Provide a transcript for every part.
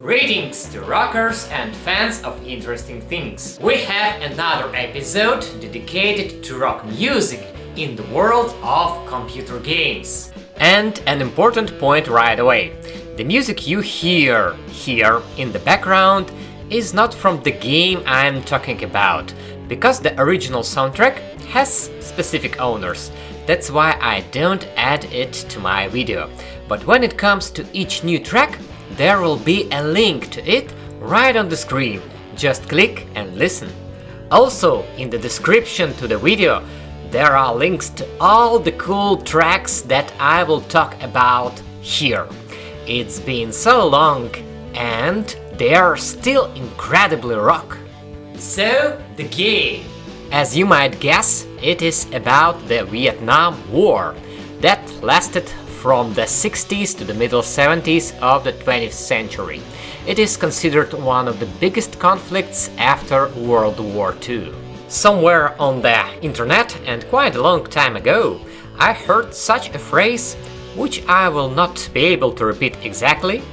Greetings to rockers and fans of interesting things. We have another episode dedicated to rock music in the world of computer games. And an important point right away. The music you hear here in the background is not from the game I'm talking about, because the original soundtrack has specific owners. That's why I don't add it to my video. But when it comes to each new track, there will be a link to it right on the screen. Just click and listen. Also, in the description to the video, there are links to all the cool tracks that I will talk about here. It's been so long and they are still incredibly rock. So, the game. As you might guess, it is about the Vietnam War that lasted from the 60s to the middle 70s of the 20th century. It is considered one of the biggest conflicts after World War II. Somewhere on the internet and quite a long time ago, I heard such a phrase, which I will not be able to repeat exactly.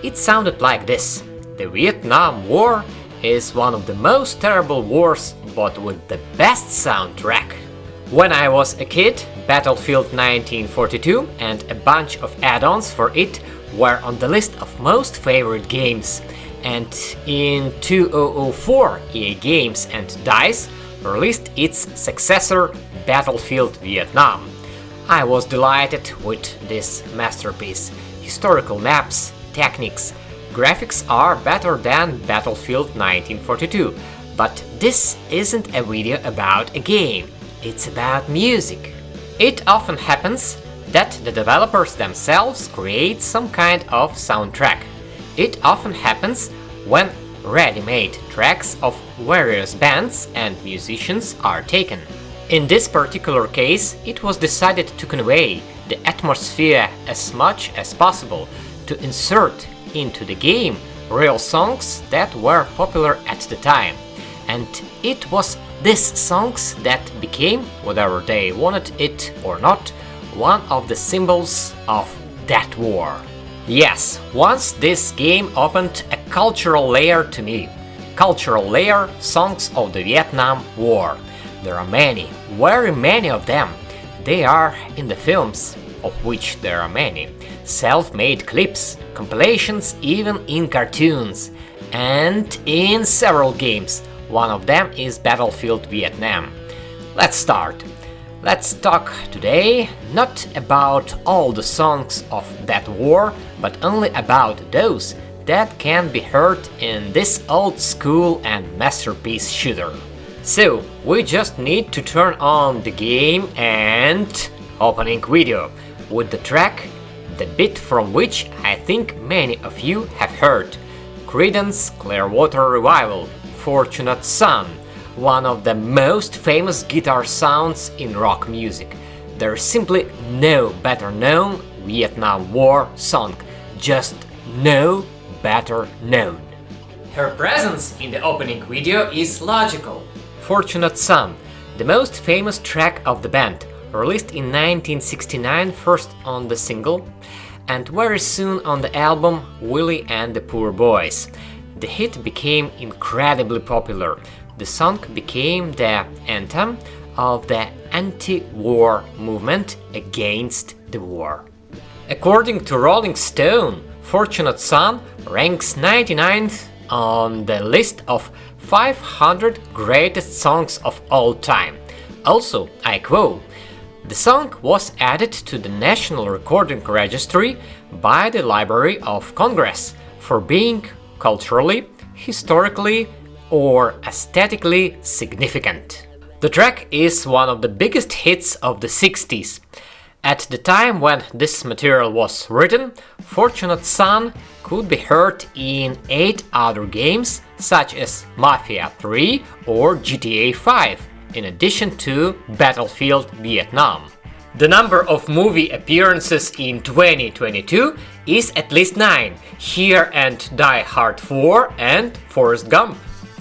It sounded like this: the Vietnam War is one of the most terrible wars, but with the best soundtrack. When I was a kid, Battlefield 1942 and a bunch of add-ons for it were on the list of most favorite games. And in 2004, EA Games and DICE released its successor, Battlefield Vietnam. I was delighted with this masterpiece. Historical maps, techniques, graphics are better than Battlefield 1942, but this isn't a video about a game. It's about music. It often happens that the developers themselves create some kind of soundtrack. It often happens when ready-made tracks of various bands and musicians are taken. In this particular case, it was decided to convey the atmosphere as much as possible, to insert into the game real songs that were popular at the time. And it was these songs that became, whether they wanted it or not, one of the symbols of that war. Yes, once this game opened a cultural layer to me. Cultural layer, songs of the Vietnam War. There are many, very many of them. They are in the films, of which there are many, self-made clips, compilations, even in cartoons, and in several games. One of them is Battlefield Vietnam. Let's start. Let's talk today not about all the songs of that war, but only about those that can be heard in this old school and masterpiece shooter. So, we just need to turn on the game and opening video with the track, the bit from which I think many of you have heard. Creedence Clearwater Revival, Fortunate Son, one of the most famous guitar sounds in rock music. There's simply no better known Vietnam War song, just no better known. Her presence in the opening video is logical. Fortunate Son, the most famous track of the band, released in 1969 first on the single, and very soon on the album Willie and the Poor Boys. The hit became incredibly popular. The song became the anthem of the anti-war movement against the war. According to Rolling Stone, Fortunate Son ranks 99th on the list of 500 greatest songs of all time. Also, I quote, "The song was added to the National Recording Registry by the Library of Congress for being culturally, historically, or aesthetically significant." The track is one of the biggest hits of the 60s. At the time when this material was written, Fortunate Son could be heard in 8 other games such as Mafia 3 or GTA 5, in addition to Battlefield Vietnam. The number of movie appearances in 2022 is at least 9, Here and Die Hard 4 and Forrest Gump.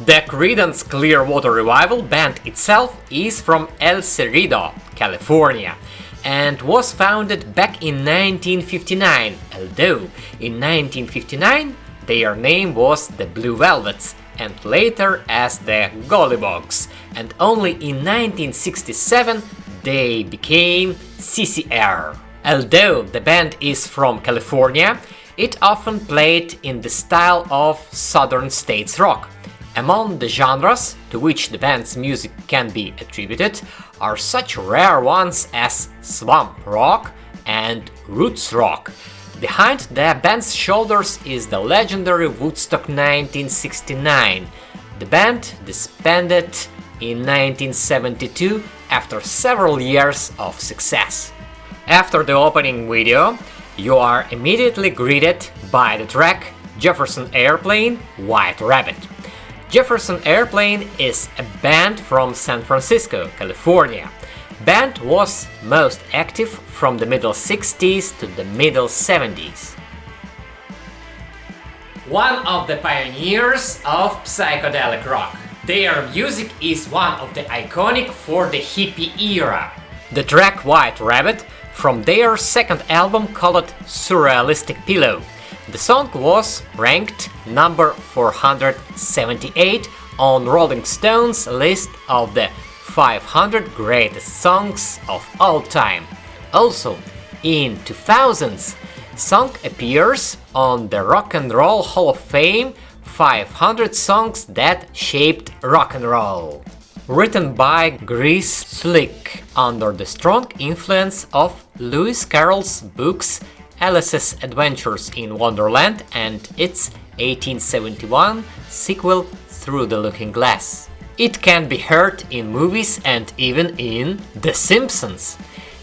The Creedence Clearwater Revival band itself is from El Cerrito, California, and was founded back in 1959, although in 1959 their name was the Blue Velvets, and later as the Gollybogs, and only in 1967 they became CCR. Although the band is from California, it often played in the style of Southern States rock. Among the genres to which the band's music can be attributed are such rare ones as swamp rock and roots rock. Behind the band's shoulders is the legendary Woodstock 1969. The band disbanded in 1972 after several years of success. After the opening video, you are immediately greeted by the track Jefferson Airplane, White Rabbit. Jefferson Airplane is a band from San Francisco, California. Band was most active from the middle 60s to the middle 70s. One of the pioneers of psychedelic rock. Their music is one of the iconic for the hippie era. The track White Rabbit from their second album called Surrealistic Pillow. The song was ranked number 478 on Rolling Stone's list of the 500 greatest songs of all time. Also, in 2000s, song appears on the Rock and Roll Hall of Fame 500 songs that shaped rock and roll. Written by Grace Slick under the strong influence of Lewis Carroll's books Alice's Adventures in Wonderland and its 1871 sequel Through the Looking Glass. It can be heard in movies and even in The Simpsons.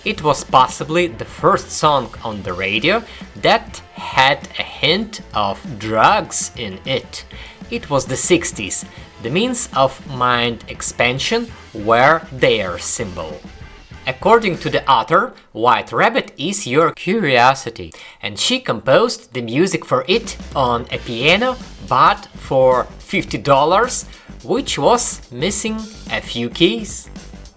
It was possibly the first song on the radio that had a hint of drugs in it. It was the 60s. The means of mind expansion were their symbol. According to the author, White Rabbit is your curiosity, and she composed the music for it on a piano bought for $50, which was missing a few keys.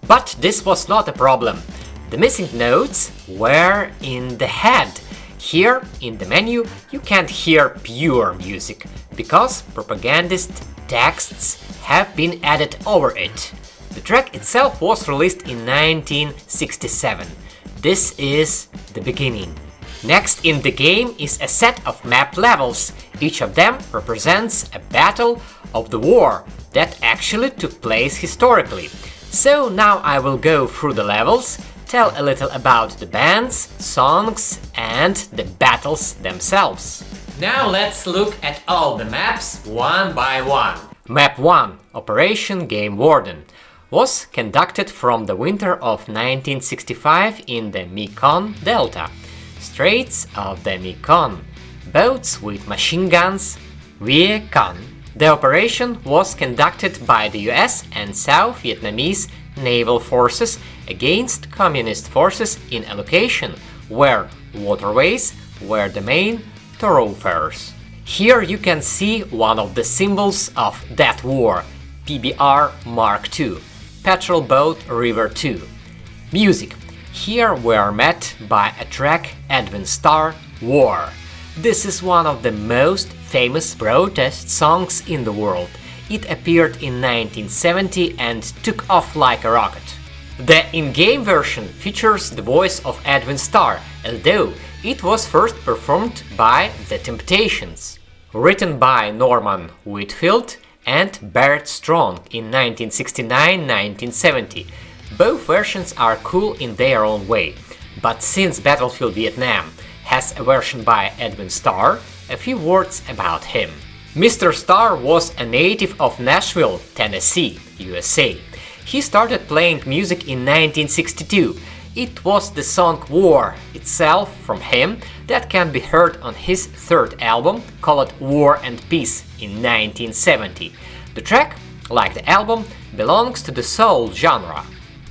But this was not a problem. The missing notes were in the head. Here in the menu you can't hear pure music, because propagandist texts have been added over it. The track itself was released in 1967. This is the beginning. Next in the game is a set of map levels. Each of them represents a battle of the war that actually took place historically. So now I will go through the levels, tell a little about the bands, songs and the battles themselves. Now let's look at all the maps one by one. Map 1, Operation Game Warden, was conducted from the winter of 1965 in the Mekong Delta, Straits of the Mekong, boats with machine guns, Viet Cong. The operation was conducted by the US and South Vietnamese naval forces against communist forces in a location where waterways were the main thoroughfares. Here you can see one of the symbols of that war, PBR Mark II, Patrol Boat River 2. Music. Here we are met by a track Edwin Starr, War. This is one of the most famous protest songs in the world. It appeared in 1970 and took off like a rocket. The in-game version features the voice of Edwin Starr, although it was first performed by The Temptations. Written by Norman Whitfield and Barrett Strong in 1969-1970. Both versions are cool in their own way, but since Battlefield Vietnam has a version by Edwin Starr, a few words about him. Mr. Starr was a native of Nashville, Tennessee, USA. He started playing music in 1962. It was the song War itself from him that can be heard on his third album called War and Peace in 1970. The track, like the album, belongs to the soul genre.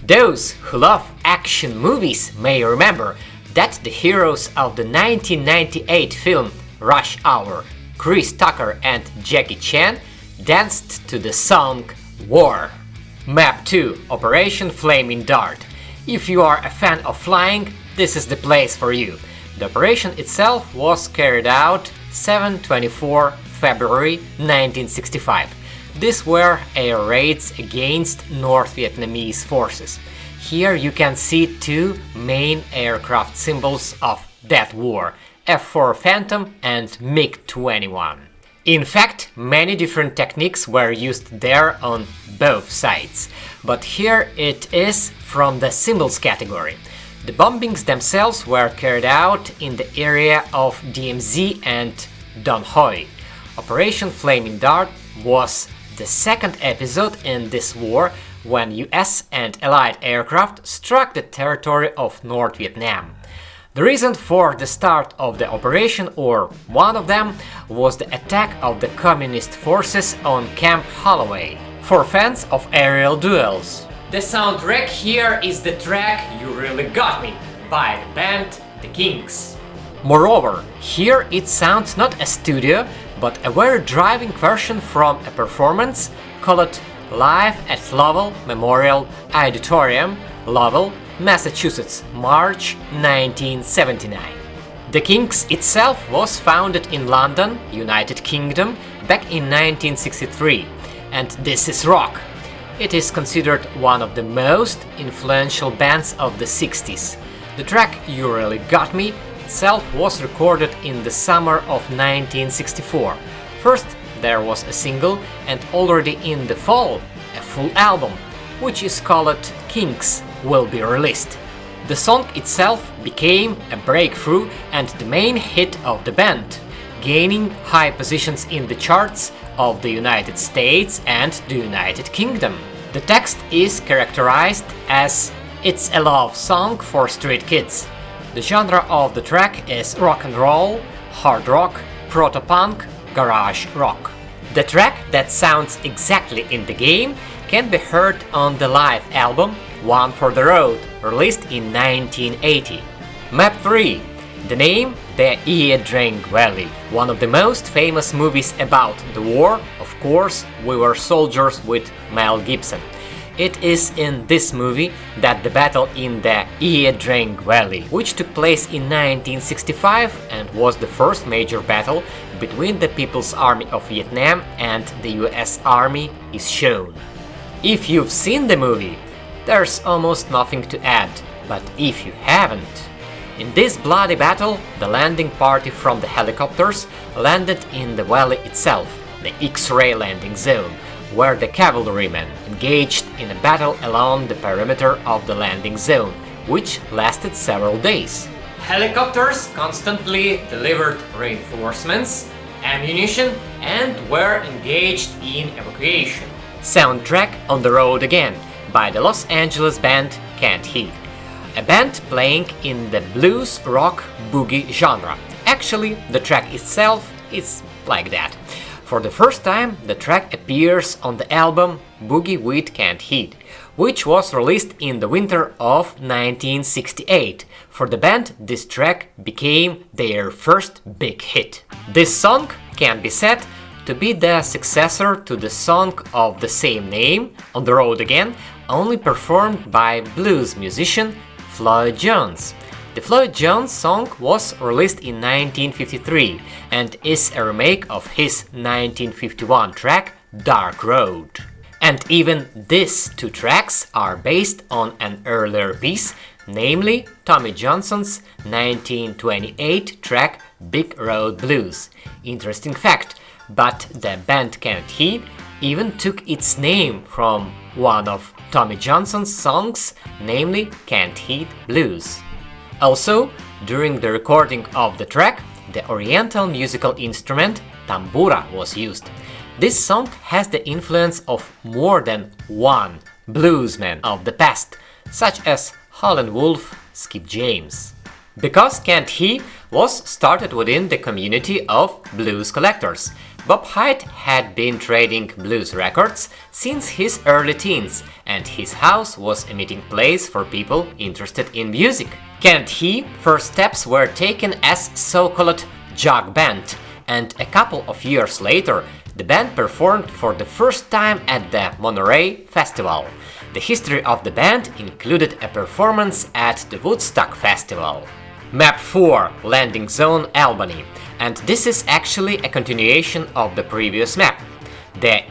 Those who love action movies may remember that the heroes of the 1998 film Rush Hour, Chris Tucker and Jackie Chan, danced to the song War. Map 2, Operation Flaming Dart. If you are a fan of flying, this is the place for you. The operation itself was carried out 7/24/15 February 1965. These were air raids against North Vietnamese forces. Here you can see two main aircraft symbols of that war, F-4 Phantom and MiG-21. In fact, many different techniques were used there on both sides, but here it is from the symbols category. The bombings themselves were carried out in the area of DMZ and Don Hoi. Operation Flaming Dart was the second episode in this war when US and Allied aircraft struck the territory of North Vietnam. The reason for the start of the operation, or one of them, was the attack of the communist forces on Camp Holloway. For fans of aerial duels, the soundtrack here is the track You Really Got Me by the band The Kinks. Moreover, here it sounds not a studio, but a very driving version from a performance called Live at Lowell Memorial Auditorium, Lowell, Massachusetts, March 1979. The Kinks itself was founded in London, United Kingdom, back in 1963, and this is rock. It is considered one of the most influential bands of the 60s. The track You Really Got Me itself was recorded in the summer of 1964. First there was a single, and already in the fall a full album, which is called Kinks, will be released. The song itself became a breakthrough and the main hit of the band, gaining high positions in the charts of the United States and the United Kingdom. The text is characterized as "It's a love song for street kids." The genre of the track is rock and roll, hard rock, proto-punk, garage rock. The track that sounds exactly in the game can be heard on the live album One for the Road, released in 1980. Map 3. The name, the Drang Valley, one of the most famous movies about the war, of course, We Were Soldiers with Mel Gibson. It is in this movie that the battle in the Drang Valley, which took place in 1965 and was the first major battle between the People's Army of Vietnam and the US Army, is shown. If you've seen the movie, there's almost nothing to add, but if you haven't, in this bloody battle, the landing party from the helicopters landed in the valley itself, the X-ray landing zone, where the cavalrymen engaged in a battle along the perimeter of the landing zone, which lasted several days. Helicopters constantly delivered reinforcements, ammunition, and were engaged in evacuation. Soundtrack On the Road Again by the Los Angeles band Can't Heat, a band playing in the blues rock boogie genre. Actually, the track itself is like that. For the first time, the track appears on the album Boogie with Can't Heat, which was released in the winter of 1968. For the band, this track became their first big hit. This song can be said to be the successor to the song of the same name, On the Road Again, only performed by blues musician Floyd Jones. The Floyd Jones song was released in 1953 and is a remake of his 1951 track Dark Road. And even these two tracks are based on an earlier piece, namely Tommy Johnson's 1928 track Big Road Blues. Interesting fact, but the band Can't Heat even took its name from one of Tommy Johnson's songs, namely Can't Heat Blues. Also, during the recording of the track, the oriental musical instrument tambura was used. This song has the influence of more than one bluesman of the past, such as Howlin' Wolf, Skip James. Because Can't He was started within the community of blues collectors, Bob Hyde had been trading blues records since his early teens, and his house was a meeting place for people interested in music. Can't He first steps were taken as so-called jug band, and a couple of years later, the band performed for the first time at the Monterey Festival. The history of the band included a performance at the Woodstock Festival. Map 4, Landing Zone Albany, and this is actually a continuation of the previous map, the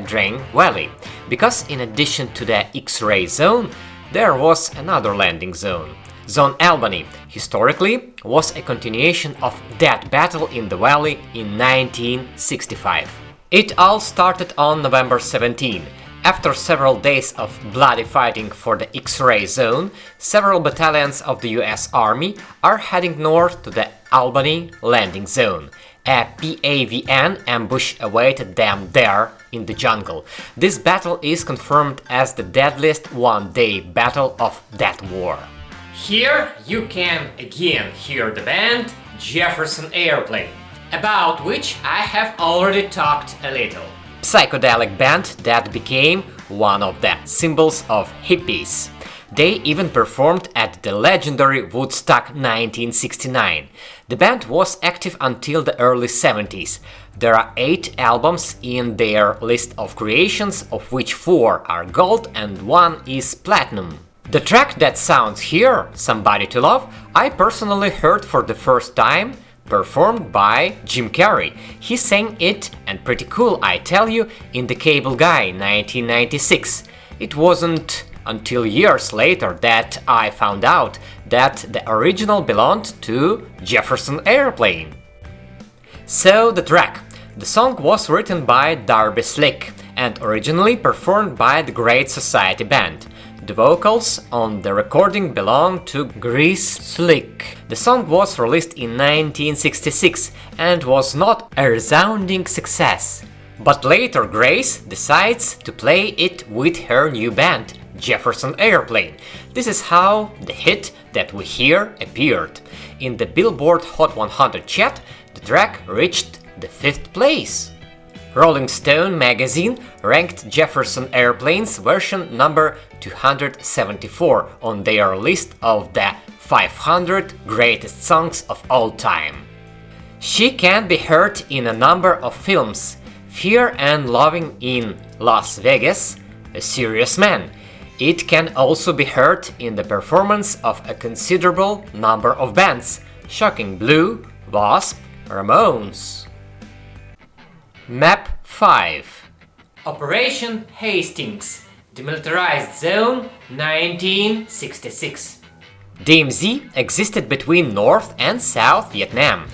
Drang Valley, because in addition to the X-ray zone, there was another landing zone. Zone Albany, historically, was a continuation of that battle in the valley in 1965. It all started on November 17. After several days of bloody fighting for the X-ray zone, several battalions of the US Army are heading north to the Albany landing zone. A PAVN ambush awaited them there in the jungle. This battle is confirmed as the deadliest one-day battle of that war. Here you can again hear the band Jefferson Airplane, about which I have already talked a little. Psychedelic band that became one of the symbols of hippies. They even performed at the legendary Woodstock 1969. The band was active until the early 70s. There are 8 albums in their list of creations, of which 4 are gold and 1 is platinum. The track that sounds here, Somebody to Love, I personally heard for the first time, performed by Jim Carrey. He sang it, and pretty cool, I tell you, in The Cable Guy 1996. It wasn't until years later that I found out that the original belonged to Jefferson Airplane. So the track. The song was written by Darby Slick and originally performed by the Great Society Band. The vocals on the recording belong to Grace Slick. The song was released in 1966 and was not a resounding success. But later Grace decides to play it with her new band, Jefferson Airplane. This is how the hit that we hear appeared. In the Billboard Hot 100 chart, the track reached the 5th place. Rolling Stone magazine ranked Jefferson Airplane's version number 274 on their list of the 500 greatest songs of all time. She can be heard in a number of films: Fear and Loving in Las Vegas, A Serious Man. It can also be heard in the performance of a considerable number of bands: Shocking Blue, Wasp, Ramones. Map 5. Operation Hastings, Demilitarized Zone 1966. DMZ existed between North and South Vietnam.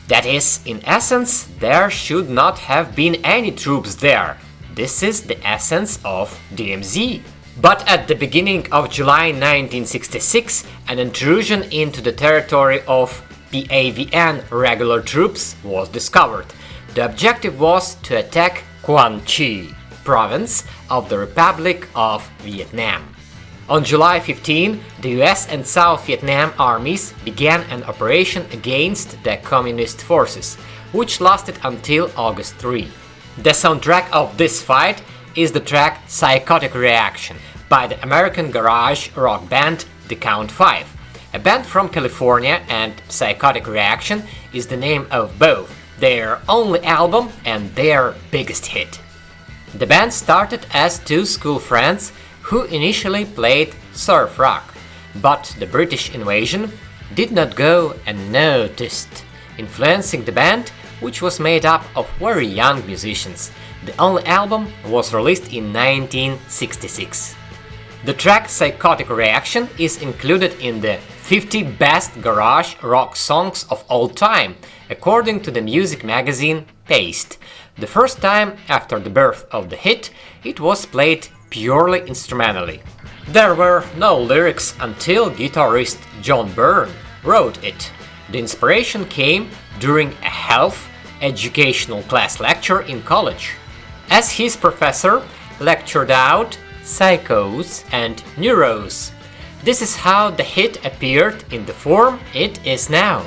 That is, in essence, there should not have been any troops there. This is the essence of DMZ. But at the beginning of July 1966, an intrusion into the territory of PAVN regular troops was discovered. The objective was to attack Quang Tri province of the Republic of Vietnam. On July 15, the US and South Vietnam armies began an operation against the communist forces, which lasted until August 3. The soundtrack of this fight is the track Psychotic Reaction by the American garage rock band The Count 5. A band from California, and Psychotic Reaction is the name of both their only album and their biggest hit. The band started as 2 school friends who initially played surf rock, but the British invasion did not go unnoticed, influencing the band, which was made up of very young musicians. The only album was released in 1966. The track Psychotic Reaction is included in the 50 Best Garage Rock Songs of All Time, according to the music magazine Paste. The first time after the birth of the hit, it was played purely instrumentally. There were no lyrics until guitarist John Byrne wrote it. The inspiration came during a health educational class lecture in college, as his professor lectured out psychos and neuros. This is how the hit appeared in the form it is now.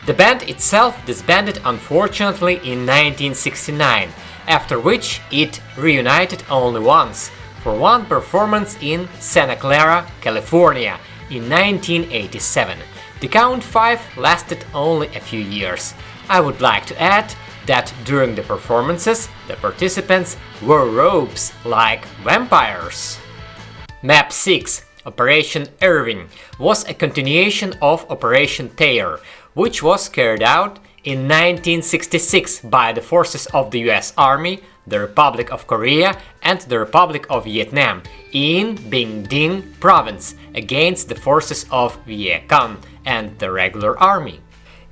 The band itself disbanded unfortunately in 1969, after which it reunited only once, for one performance in Santa Clara, California in 1987. The Count 5 lasted only a few years. I would like to add that during the performances, the participants wore robes like vampires. Map 6. Operation Irving was a continuation of Operation Terror, which was carried out in 1966 by the forces of the US Army, the Republic of Korea, and the Republic of Vietnam in Binh Dinh province against the forces of Viet Cong and the regular army.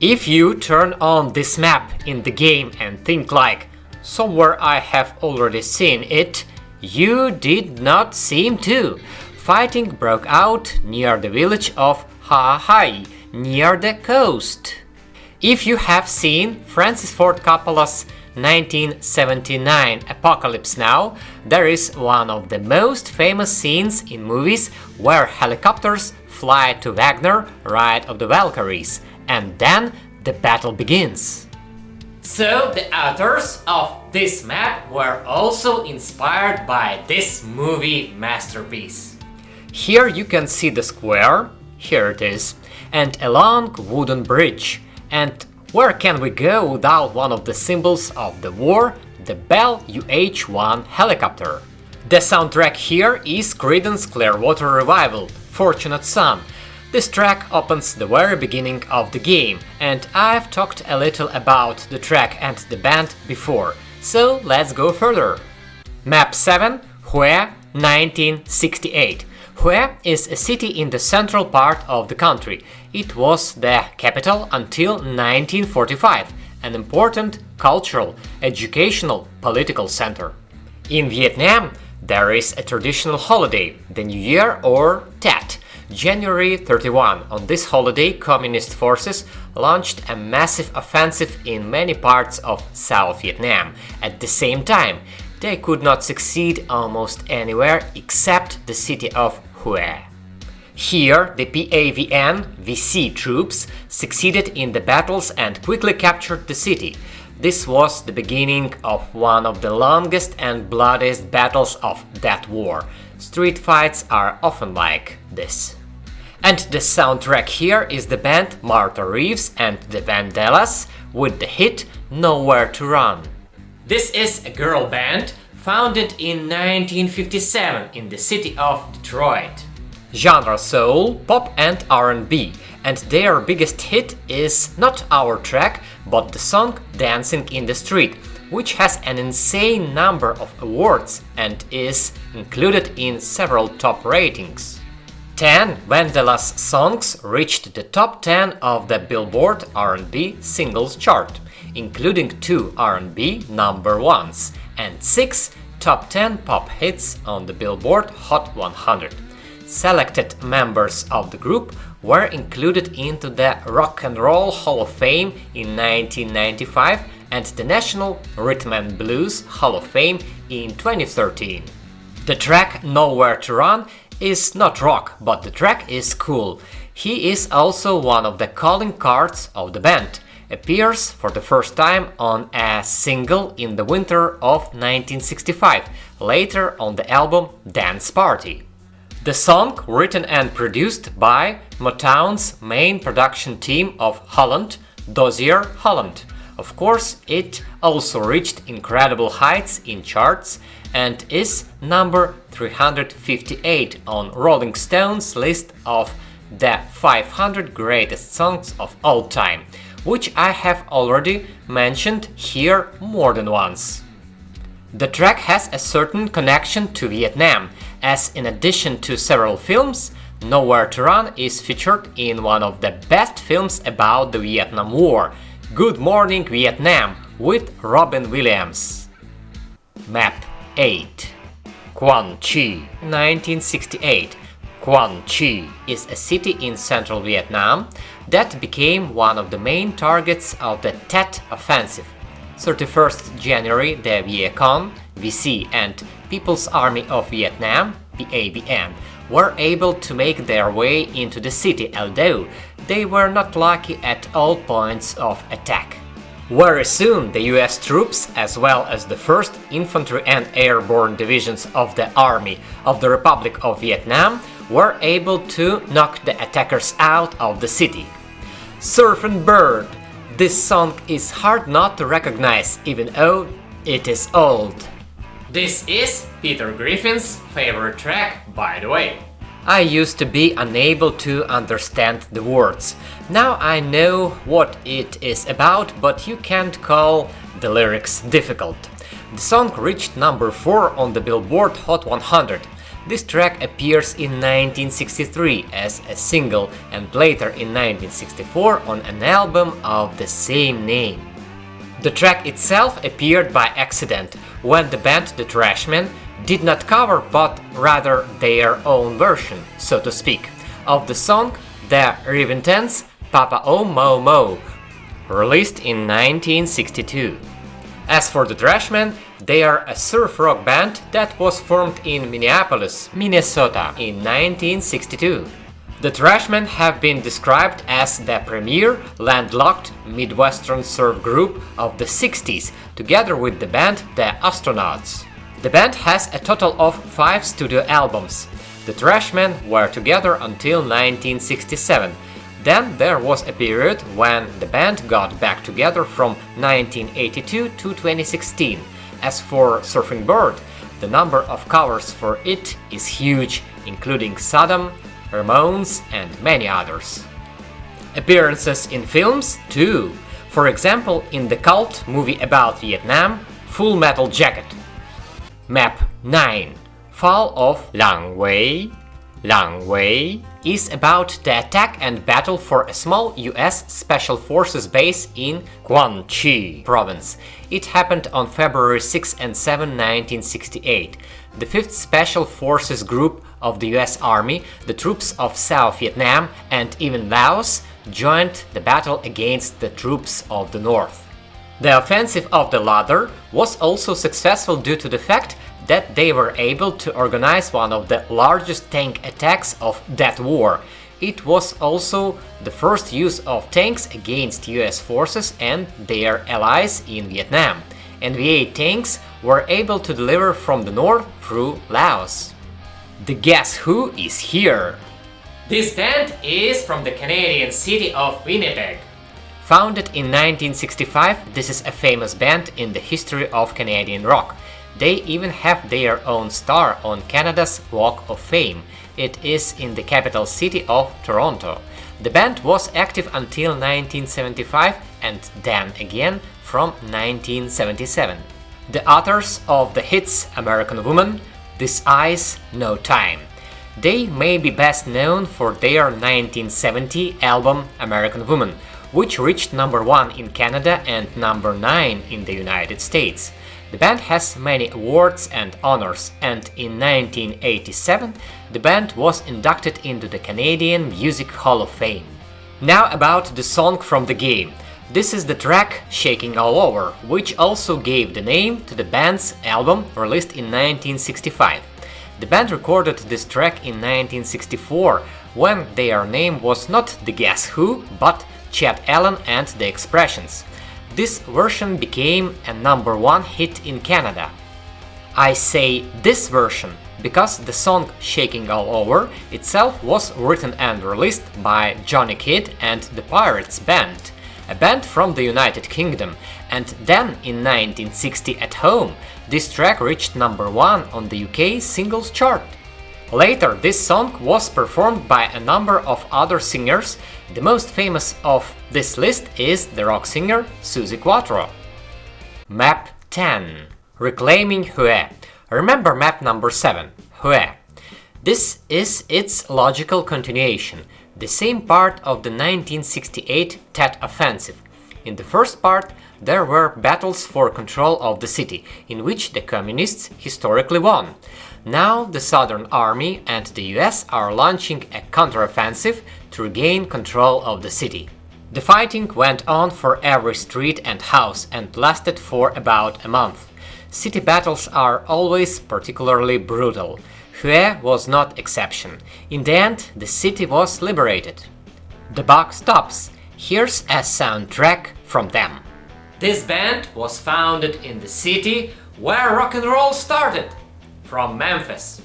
If you turn on this map in the game and think like, somewhere I have already seen it, you did not seem to. Fighting broke out near the village of Ha Hai, near the coast. If you have seen Francis Ford Coppola's 1979 Apocalypse Now, there is one of the most famous scenes in movies where helicopters fly to Wagner, Ride of the Valkyries, and then the battle begins. So the authors of this map were also inspired by this movie masterpiece. Here you can see the square, here it is, and a long wooden bridge. And where can we go without one of the symbols of the war, the Bell UH-1 helicopter? The soundtrack here is Creedence Clearwater Revival, Fortunate Son. This track opens the very beginning of the game, and I've talked a little about the track and the band before, so let's go further. Map 7, Hue, 1968. Hue is a city in the central part of the country. It was the capital until 1945, an important cultural, educational, political center. In Vietnam, there is a traditional holiday, the New Year or Tet, January 31. On this holiday, communist forces launched a massive offensive in many parts of South Vietnam. At the same time, they could not succeed almost anywhere except the city of Hue. Here, the PAVN-VC troops succeeded in the battles and quickly captured the city. This was the beginning of one of the longest and bloodiest battles of that war. Street fights are often like this. And the soundtrack here is the band Martha Reeves and the Vandellas with the hit Nowhere to Run. This is a girl band founded in 1957 in the city of Detroit. Genre soul, pop and R&B, and their biggest hit is not our track, but the song Dancing in the Street, which has an insane number of awards and is included in several top ratings. 10 Vandellas songs reached the top 10 of the Billboard R&B singles chart, including 2 R&B number ones and 6 top 10 pop hits on the Billboard Hot 100. Selected members of the group were included into the Rock and Roll Hall of Fame in 1995 and the National Rhythm and Blues Hall of Fame in 2013. The track Nowhere to Run is not rock, but the track is cool. He is also one of the calling cards of the band. Appears for the first time on a single in the winter of 1965, later on the album Dance Party. The song, written and produced by Motown's main production team of Holland, Dozier Holland. Of course, it also reached incredible heights in charts and is number 358 on Rolling Stone's list of the 500 greatest songs of all time, which I have already mentioned here more than once. The track has a certain connection to Vietnam, as in addition to several films, Nowhere to Run is featured in one of the best films about the Vietnam War, Good Morning Vietnam, with Robin Williams. Map 8. Quan Chi, 1968. Quan Chi is a city in central Vietnam that became one of the main targets of the Tet Offensive. 31st January, the Viet Cong, VC, and People's Army of Vietnam, PAVN, were able to make their way into the city, although they were not lucky at all points of attack. Very soon, the US troops, as well as the 1st Infantry and Airborne Divisions of the Army of the Republic of Vietnam, were able to knock the attackers out of the city. Surfin' Bird. This song is hard not to recognize, even though it is old. This is Peter Griffin's favorite track, by the way. I used to be unable to understand the words. Now I know what it is about, but you can't call the lyrics difficult. The song reached number 4 on the Billboard Hot 100. This track appears in 1963 as a single and later in 1964 on an album of the same name. The track itself appeared by accident when the band The Trashmen did not cover but rather their own version, so to speak, of the song The Reventants' Papa Oh Mo Mo, released in 1962. As for the Trashmen, they are a surf rock band that was formed in Minneapolis, Minnesota in 1962. The Trashmen have been described as the premier landlocked Midwestern surf group of the 60s, together with the band The Astronauts. The band has a total of 5 studio albums. The Trashmen were together until 1967. Then there was a period when the band got back together from 1982 to 2016. As for Surfing Bird, the number of covers for it is huge, including Saddam, Ramones, and many others. Appearances in films too. For example, in the cult movie about Vietnam, Full Metal Jacket. Map 9, Fall of Lang Wei. Lang Wei is about the attack and battle for a small US Special Forces base in Quang Tri province. It happened on February 6 and 7, 1968. The 5th Special Forces Group of the US Army, the troops of South Vietnam and even Laos joined the battle against the troops of the North. The offensive of the latter was also successful due to the fact that they were able to organize one of the largest tank attacks of that war. It was also the first use of tanks against US forces and their allies in Vietnam. NVA tanks were able to deliver from the north through Laos. The Guess Who is here. This band is from the Canadian city of Winnipeg. Founded in 1965, this is a famous band in the history of Canadian rock. They even have their own star on Canada's Walk of Fame. It is in the capital city of Toronto. The band was active until 1975 and then again from 1977. The authors of the hits American Woman, This Eyes, No Time. They may be best known for their 1970 album American Woman, which reached number 1 in Canada and number 9 in the United States. The band has many awards and honors, and in 1987 the band was inducted into the Canadian Music Hall of Fame. Now about the song from the game. This is the track Shaking All Over, which also gave the name to the band's album released in 1965. The band recorded this track in 1964, when their name was not The Guess Who, but Chet Allen and The Expressions. This version became a number 1 hit in Canada. I say this version because the song Shaking All Over itself was written and released by Johnny Kidd and the Pirates Band, a band from the United Kingdom, and then in 1960 at home, this track reached number 1 on the UK singles chart. Later, this song was performed by a number of other singers. The most famous of this list is the rock singer Suzi Quatro. Map 10. Reclaiming Hue. Remember map number 7, Hue. This is its logical continuation, the same part of the 1968 Tet Offensive. In the first part, there were battles for control of the city, in which the communists historically won. Now the Southern Army and the US are launching a counteroffensive to regain control of the city. The fighting went on for every street and house and lasted for about a month. City battles are always particularly brutal. Hue was no exception. In the end, the city was liberated. The buck stops. Here's a soundtrack from them. This band was founded in the city where rock and roll started, from Memphis.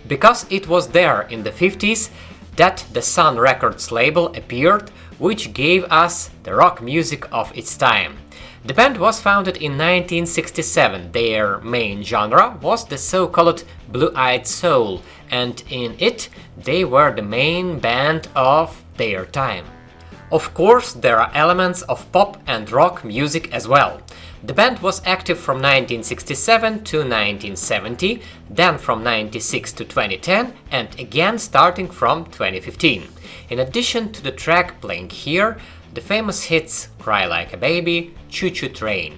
Because it was there in the 50s that the Sun Records label appeared, which gave us the rock music of its time. The band was founded in 1967. Their main genre was the so-called blue-eyed soul, and in it they were the main band of their time. Of course, there are elements of pop and rock music as well. The band was active from 1967 to 1970, then from 1996 to 2010, and again starting from 2015. In addition to the track playing here, the famous hits Cry Like a Baby, Choo Choo Train.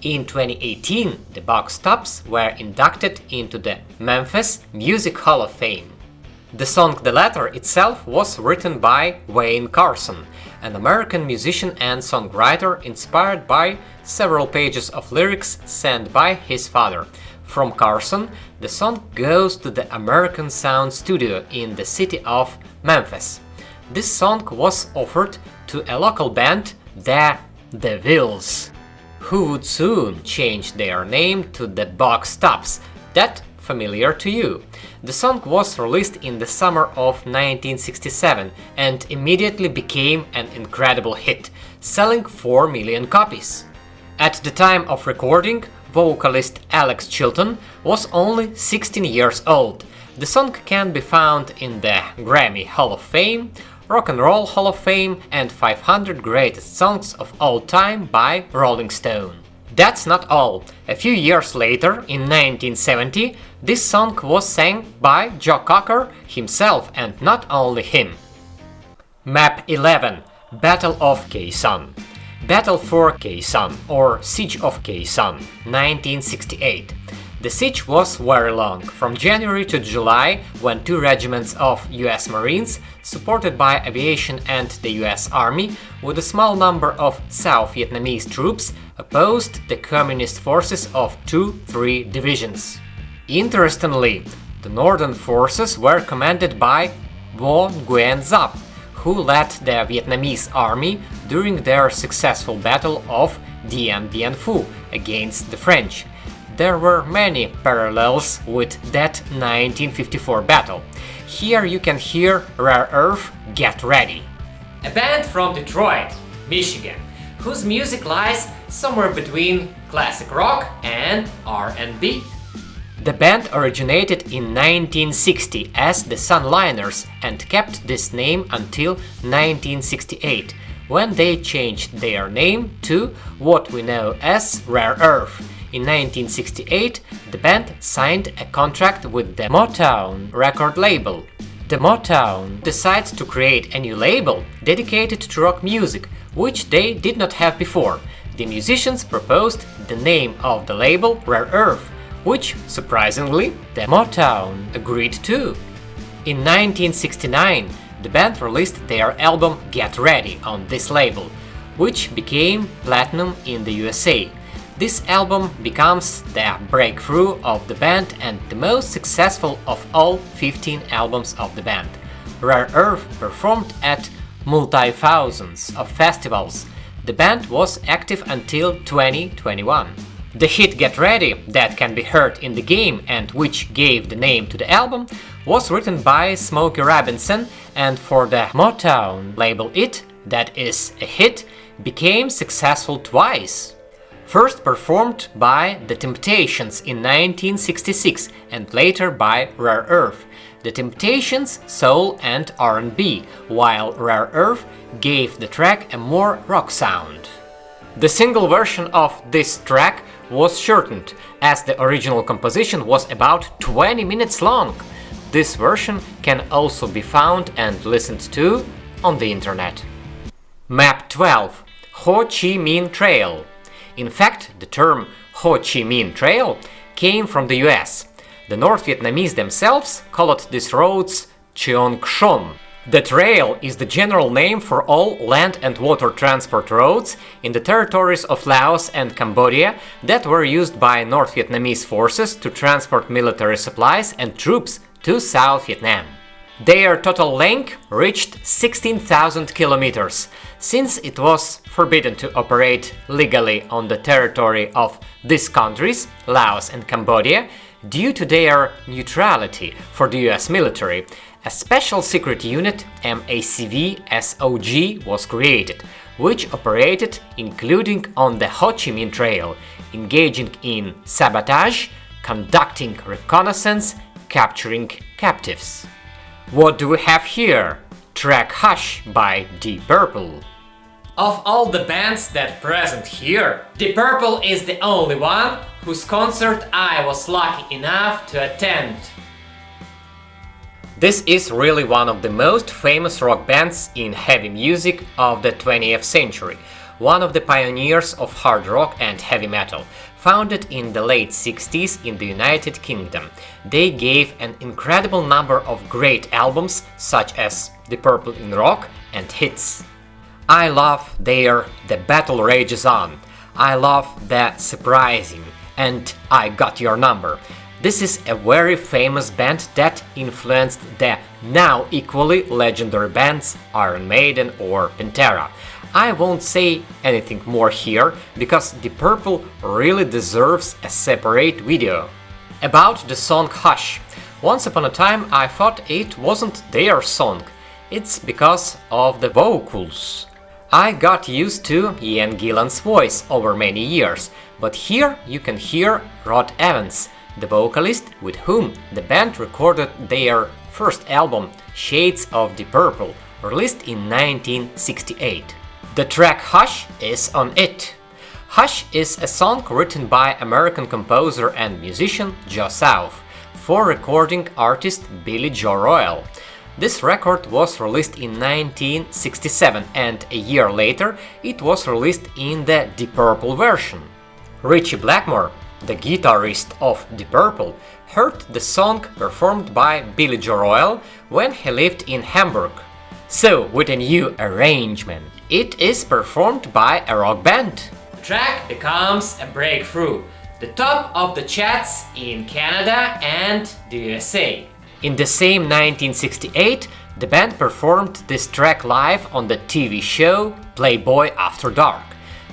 In 2018, the Box Tops were inducted into the Memphis Music Hall of Fame. The song The Letter itself was written by Wayne Carson, an American musician and songwriter inspired by several pages of lyrics sent by his father. From Carson, the song goes to the American Sound Studio in the city of Memphis. This song was offered to a local band, the Wills, who would soon change their name to the Box Tops. That familiar to you. The song was released in the summer of 1967 and immediately became an incredible hit, selling 4 million copies. At the time of recording, vocalist Alex Chilton was only 16 years old. The song can be found in the Grammy Hall of Fame, Rock and Roll Hall of Fame, and 500 Greatest Songs of All Time by Rolling Stone. That's not all. A few years later, in 1970, this song was sang by Joe Cocker himself, and not only him. Map 11. Battle of Quezon. Battle for Quezon, or Siege of Quezon, 1968. The siege was very long, from January to July, when 2 regiments of US Marines, supported by aviation and the US Army, with a small number of South Vietnamese troops, opposed the communist forces of 2-3 divisions. Interestingly, the northern forces were commanded by Vo Nguyen Giap, who led the Vietnamese army during their successful battle of Dien Bien Phu against the French. There were many parallels with that 1954 battle. Here you can hear Rare Earth, Get Ready. A band from Detroit, Michigan, whose music lies somewhere between classic rock and R&B. The band originated in 1960 as the Sunliners and kept this name until 1968, when they changed their name to what we know as Rare Earth. In 1968, the band signed a contract with the Motown record label. The Motown decides to create a new label dedicated to rock music, which they did not have before. The musicians proposed the name of the label Rare Earth, which, surprisingly, the Motown agreed to. In 1969, the band released their album Get Ready on this label, which became platinum in the USA. This album becomes the breakthrough of the band and the most successful of all 15 albums of the band. Rare Earth performed at multi-thousands of festivals. The band was active until 2021. The hit Get Ready, that can be heard in the game and which gave the name to the album, was written by Smokey Robinson, and for the Motown label it, that is a hit, became successful twice. First performed by The Temptations in 1966 and later by Rare Earth. The Temptations soul and R&B, while Rare Earth gave the track a more rock sound. The single version of this track was shortened, as the original composition was about 20 minutes long. This version can also be found and listened to on the internet. Map 12. Ho Chi Minh Trail. In fact, the term Ho Chi Minh Trail came from the US. The North Vietnamese themselves called these roads Cheong Kson. The trail is the general name for all land and water transport roads in the territories of Laos and Cambodia that were used by North Vietnamese forces to transport military supplies and troops to South Vietnam. Their total length reached 16,000 kilometers. Since it was forbidden to operate legally on the territory of these countries, Laos and Cambodia, due to their neutrality for the US military, a special secret unit, MACV-SOG, was created. which operated including on the Ho Chi Minh Trail, engaging in sabotage, conducting reconnaissance, capturing captives. What do we have here? Track Hush by Deep Purple. Of all the bands that present here, Deep Purple is the only one whose concert I was lucky enough to attend. This is really one of the most famous rock bands in heavy music of the 20th century, one of the pioneers of hard rock and heavy metal. Founded in the late 60s in the United Kingdom, they gave an incredible number of great albums such as Deep Purple in Rock and hits. I love their The Battle Rages On, I love The Surprising, and I Got Your Number. This is a very famous band that influenced the now equally legendary bands Iron Maiden or Pantera. I won't say anything more here, because Deep Purple really deserves a separate video. About the song Hush. Once upon a time I thought it wasn't their song. It's because of the vocals. I got used to Ian Gillan's voice over many years, but here you can hear Rod Evans, the vocalist with whom the band recorded their first album, Shades of Deep Purple, released in 1968. The track Hush is on it. Hush is a song written by American composer and musician Joe South for recording artist Billy Joe Royal. This record was released in 1967 and a year later it was released in the Deep Purple version. Ritchie Blackmore, the guitarist of Deep Purple, heard the song performed by Billy Joe Royal when he lived in Hamburg. So, with a new arrangement, it is performed by a rock band. The track becomes a breakthrough, the top of the charts in Canada and the USA. In the same 1968, the band performed this track live on the TV show Playboy After Dark.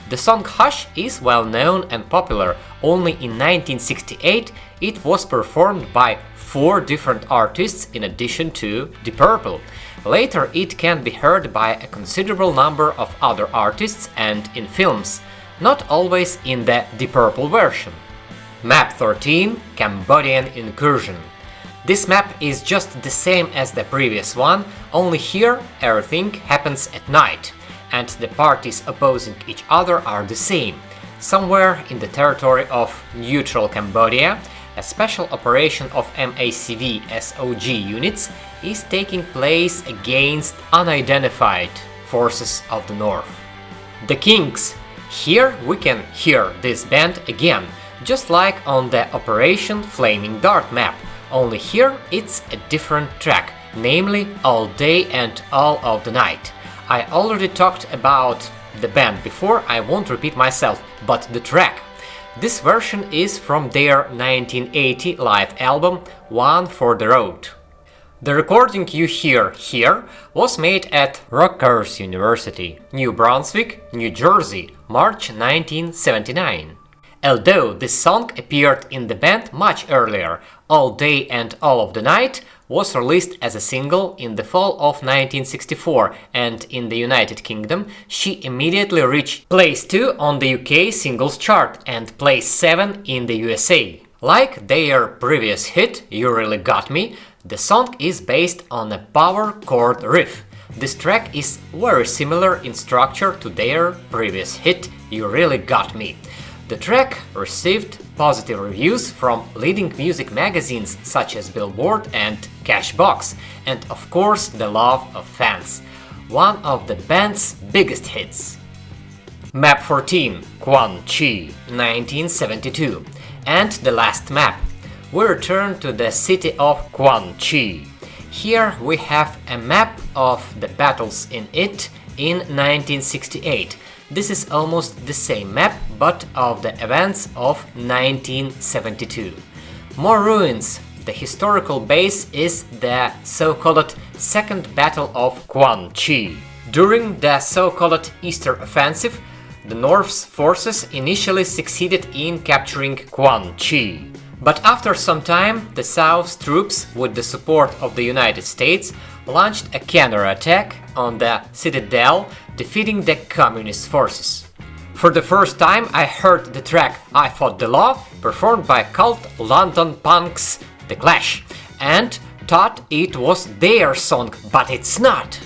The song Hush is well known and popular. Only in 1968 it was performed by 4 different artists in addition to Deep Purple. Later it can be heard by a considerable number of other artists and in films, not always in the Deep Purple version. Map 13 – Cambodian Incursion. This map is just the same as the previous one, only here everything happens at night, and the parties opposing each other are the same. Somewhere in the territory of neutral Cambodia, a special operation of MACV SOG units is taking place against unidentified forces of the north. The Kings. Here we can hear this band again, just like on the Operation Flaming Dart map, only here it's a different track, namely All Day and All of the Night. I already talked about the band before, I won't repeat myself, but the track. This version is from their 1980 live album One for the Road. The recording you hear here was made at Rutgers University, New Brunswick, New Jersey, March 1979. Although this song appeared in the band much earlier, All Day and All of the Night was released as a single in the fall of 1964, and in the United Kingdom she immediately reached place 2 on the UK singles chart and place 7 in the USA. Like their previous hit, You Really Got Me, the song is based on a power chord riff. This track is very similar in structure to their previous hit, You Really Got Me. The track received positive reviews from leading music magazines such as Billboard and Cashbox, and of course the love of fans, one of the band's biggest hits. Map 14, Quan Chi, 1972. And the last map. We return to the city of Quan Chi. Here we have a map of the battles in it in 1968. This is almost the same map, but of the events of 1972. More ruins. The historical base is the so-called Second Battle of Quan Chi. During the so-called Easter Offensive, the North's forces initially succeeded in capturing Quan Chi. But after some time, the South's troops, with the support of the United States, launched a counterattack on the citadel, defeating the communist forces. For the first time I heard the track I Fought the Law, performed by cult London punks The Clash, and thought it was their song, but it's not.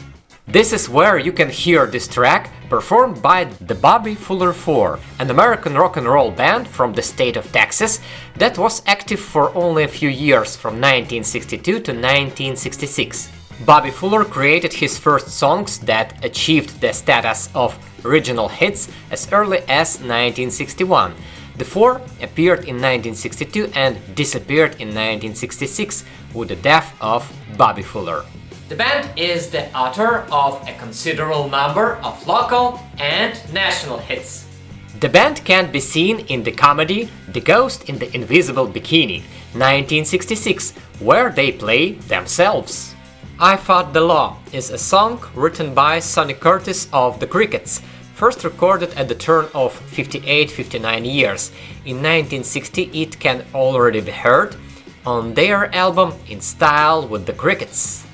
This is where you can hear this track performed by the Bobby Fuller 4, an American rock and roll band from the state of Texas that was active for only a few years from 1962 to 1966. Bobby Fuller created his first songs that achieved the status of regional hits as early as 1961. The four appeared in 1962 and disappeared in 1966 with the death of Bobby Fuller. The band is the author of a considerable number of local and national hits. The band can be seen in the comedy The Ghost in the Invisible Bikini, 1966, where they play themselves. I Fought the Law is a song written by Sonny Curtis of the Crickets, first recorded at the turn of 58-59 years. In 1960 it can already be heard on their album In Style with the Crickets.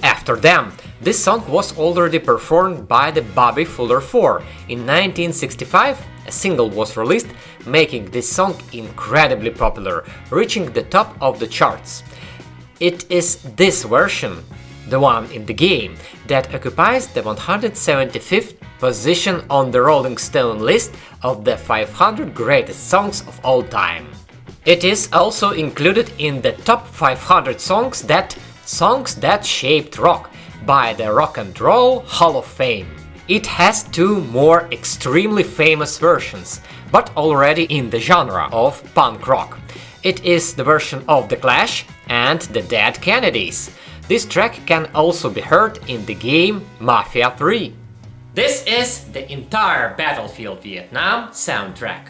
After them, this song was already performed by the Bobby Fuller 4. In 1965, a single was released, making this song incredibly popular, reaching the top of the charts. It is this version, the one in the game, that occupies the 175th position on the Rolling Stone list of the 500 greatest songs of all time. It is also included in the top 500 songs that shaped rock by the Rock and Roll Hall of Fame. It has two more extremely famous versions, but already in the genre of punk rock. It is the version of The Clash and the Dead Kennedys. This track can also be heard in the game Mafia 3. This is the entire Battlefield Vietnam soundtrack.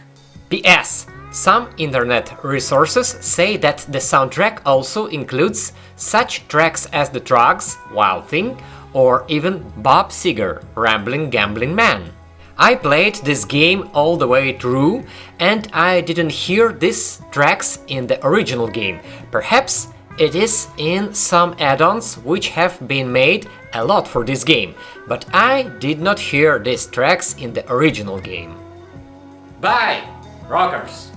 PS. Some internet resources say that the soundtrack also includes such tracks as The Trugs, Wild Thing, or even Bob Seger, Rambling Gambling Man. I played this game all the way through and I didn't hear these tracks in the original game. Perhaps it is in some add-ons which have been made a lot for this game, but I did not hear these tracks in the original game. Bye, rockers!